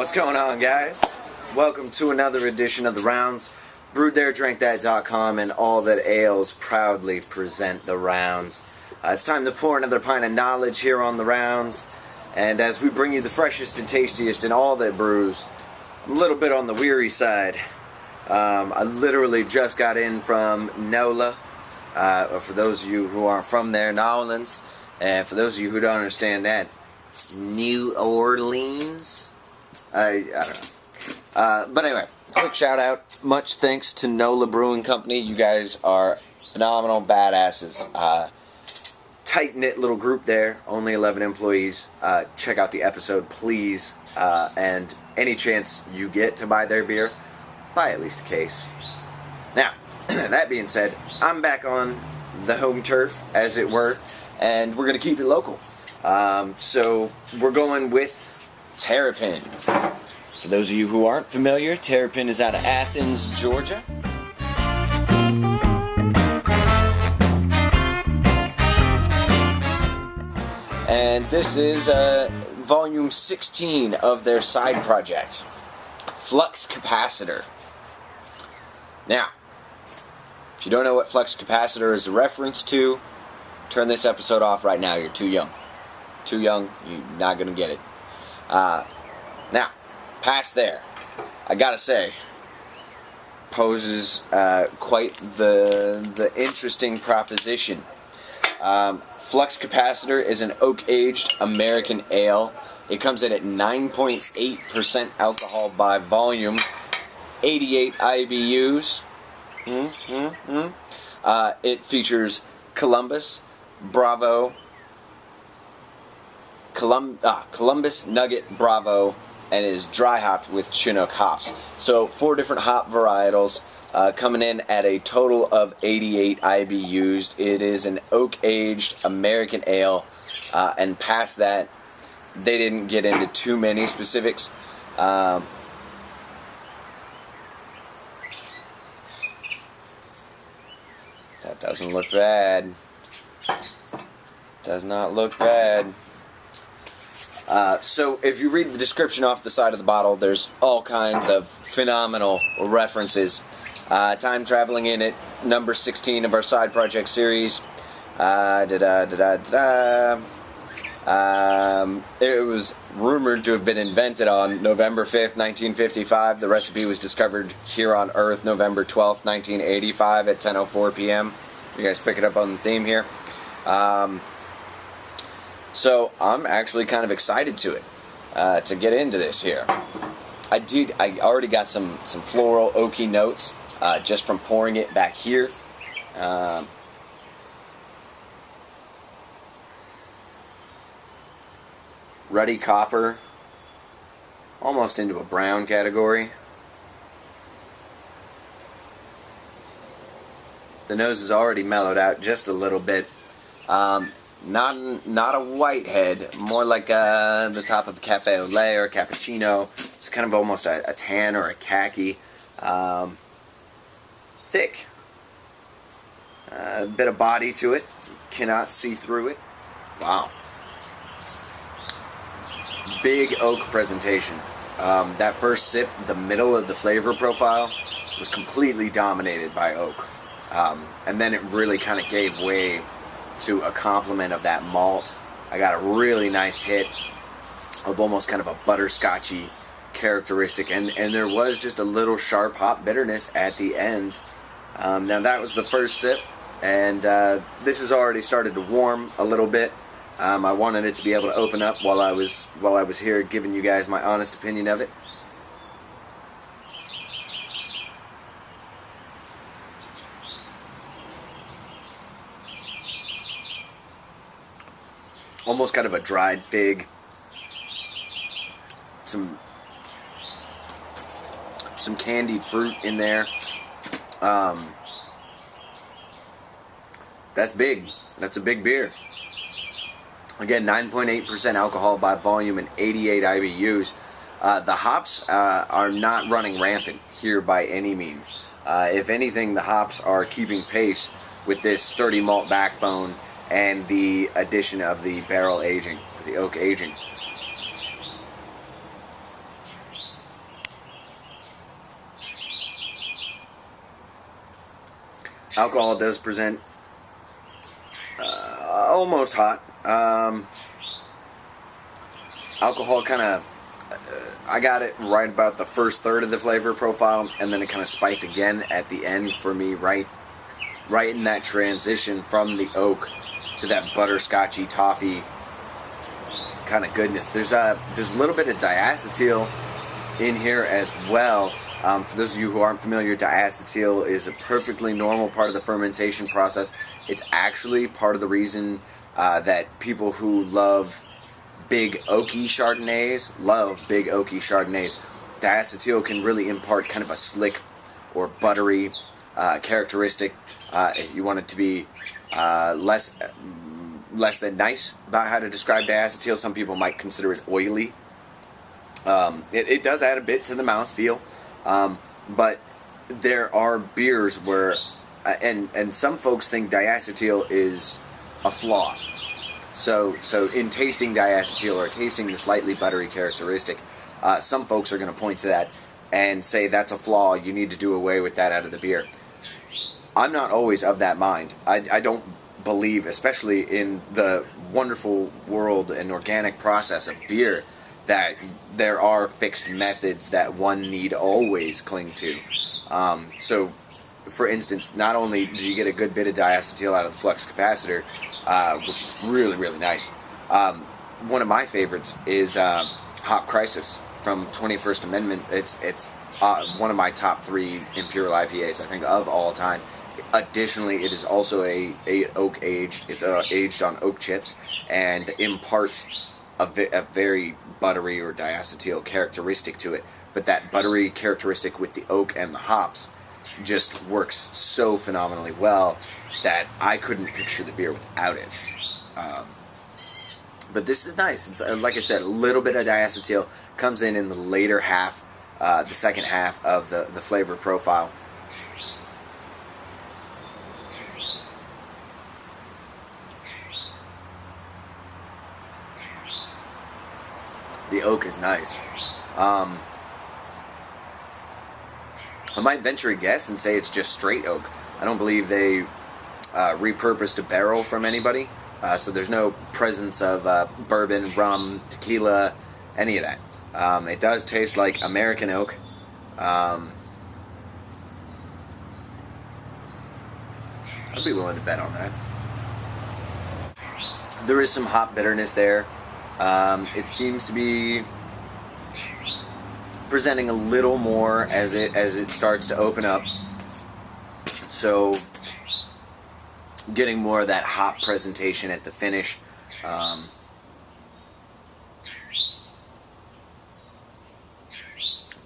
What's going on, guys? Welcome to another edition of The Rounds. Brewdthere-drankthat.com and All That Ales proudly present The Rounds. It's time to pour another pint of knowledge here on The Rounds. And as we bring you the freshest and tastiest in all that brews, I'm a little bit on the weary side. I literally just got in from NOLA. For those of you who aren't from there, New Orleans. And for those of you who don't understand that, New Orleans? I don't know. But anyway, quick shout out. Much thanks to NOLA Brewing Company. You guys are phenomenal badasses. Tight-knit little group there. Only 11 employees. Check out the episode, please. And any chance you get to buy their beer, buy at least a case. Now, that being said, I'm back on the home turf, as it were, and we're going to keep it local. So we're going with Terrapin. For those of you who aren't familiar, Terrapin is out of Athens, Georgia. And this is volume 16 of their side project, Phlux Capacitor. Now, if you don't know what Phlux Capacitor is a reference to, turn this episode off right now. You're too young. Too young, you're not going to get it. Now, past there, I gotta say, poses quite the interesting proposition. Phlux Capacitor is an oak-aged American ale. It comes in at 9.8% alcohol by volume, 88 IBUs. It features Columbus Nugget Bravo, and is dry hopped with Chinook hops. So 4 different hop varietals, coming in at a total of 88 IBUs. It is an oak-aged American ale, and past that, they didn't get into too many specifics. That doesn't look bad. Does not look bad. So if you read the description off the side of the bottle, there's all kinds of phenomenal references. Time traveling in it, number 16 of our side project series. It was rumored to have been invented on November 5th, 1955. The recipe was discovered here on Earth November 12th, 1985 at 10:04 p.m. You guys pick it up on the theme here. So I'm actually kind of excited to get into this here. I already got some floral oaky notes just from pouring it back here. Ruddy copper, almost into a brown category. The nose is already mellowed out just a little bit. Not a white head, more like the top of a cafe au lait or a cappuccino. It's kind of almost a tan or a khaki. Thick. A bit of body to it. Cannot see through it. Wow. Big oak presentation. That first sip, the middle of the flavor profile, was completely dominated by oak. And then it really kind of gave way to a complement of that malt. I got a really nice hit of almost kind of a butterscotchy characteristic, and there was just a little sharp hop bitterness at the end. Now that was the first sip, and this has already started to warm a little bit. I wanted it to be able to open up while I was here giving you guys my honest opinion of it. Almost kind of a dried fig. Some candied fruit in there. That's big. That's a big beer. Again, 9.8% alcohol by volume and 88 IBUs. The hops are not running rampant here by any means. If anything, the hops are keeping pace with this sturdy malt backbone and the addition of the barrel aging, the oak aging. Alcohol does present almost hot. Alcohol kind of, I got it right about the first third of the flavor profile, and then it kind of spiked again at the end for me, right in that transition from the oak to that butterscotchy toffee kind of goodness. There's a little bit of diacetyl in here as well. For those of you who aren't familiar, diacetyl is a perfectly normal part of the fermentation process. It's actually part of the reason that people who love big oaky Chardonnays, diacetyl can really impart kind of a slick or buttery characteristic. If you want it to be less than nice about how to describe diacetyl, some people might consider it oily. It does add a bit to the mouthfeel, but there are beers where, and some folks think diacetyl is a flaw. So in tasting diacetyl or tasting the slightly buttery characteristic, some folks are going to point to that and say that's a flaw, you need to do away with that out of the beer. I'm not always of that mind. I don't believe, especially in the wonderful world and organic process of beer, that there are fixed methods that one need always cling to. So, for instance, not only do you get a good bit of diacetyl out of the Phlux Capacitor, which is really, really nice, one of my favorites is Hop Crisis from 21st Amendment. It's one of my top 3 Imperial IPAs, I think, of all time. Additionally, it is also a oak aged. It's aged on oak chips and imparts a very buttery or diacetyl characteristic to it. But that buttery characteristic with the oak and the hops just works so phenomenally well that I couldn't picture the beer without it. But this is nice. It's like I said, a little bit of diacetyl comes in the later half, the second half of the flavor profile. The oak is nice. I might venture a guess and say it's just straight oak. I don't believe they repurposed a barrel from anybody, so there's no presence of bourbon, rum, tequila, any of that. It does taste like American oak. I'd be willing to bet on that. There is some hop bitterness there. It seems to be presenting a little more as it starts to open up. So getting more of that hop presentation at the finish.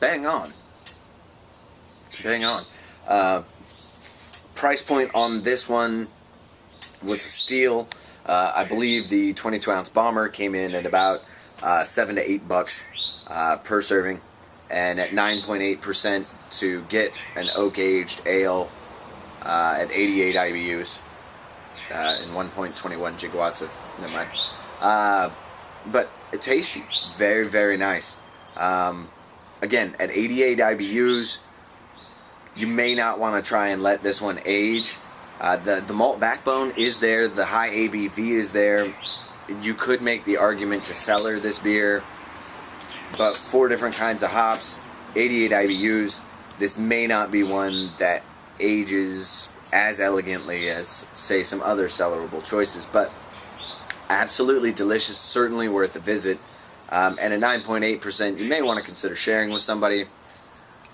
Bang on. Bang on. Price point on this one was a steal. I believe the 22-ounce bomber came in at about $7 to $8 per serving, and at 9.8% to get an oak-aged ale at 88 IBUs and 1.21 gigawatts of, never mind. But tasty, very, very nice. Again, at 88 IBUs, you may not want to try and let this one age. The malt backbone is there, the high ABV is there. You could make the argument to cellar this beer, but 4 different kinds of hops, 88 IBUs, this may not be one that ages as elegantly as, say, some other cellarable choices, but absolutely delicious, certainly worth a visit. And at 9.8%, you may want to consider sharing with somebody.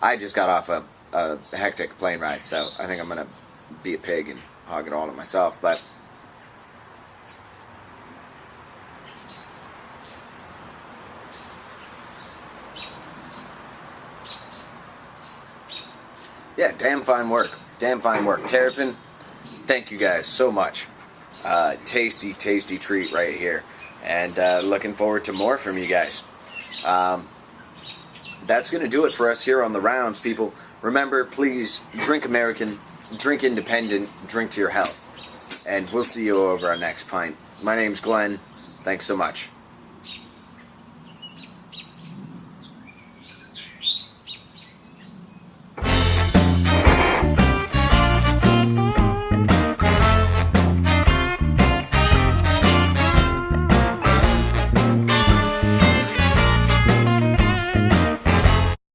I just got off a hectic plane ride, so I think I'm going to be a pig and hog it all to myself, but yeah, damn fine work. Damn fine work. Terrapin, thank you guys so much. Tasty, tasty treat right here. And looking forward to more from you guys. That's going to do it for us here on the rounds, people. Remember, please, drink American, drink independent, drink to your health. And we'll see you over our next pint. My name's Glenn. Thanks so much.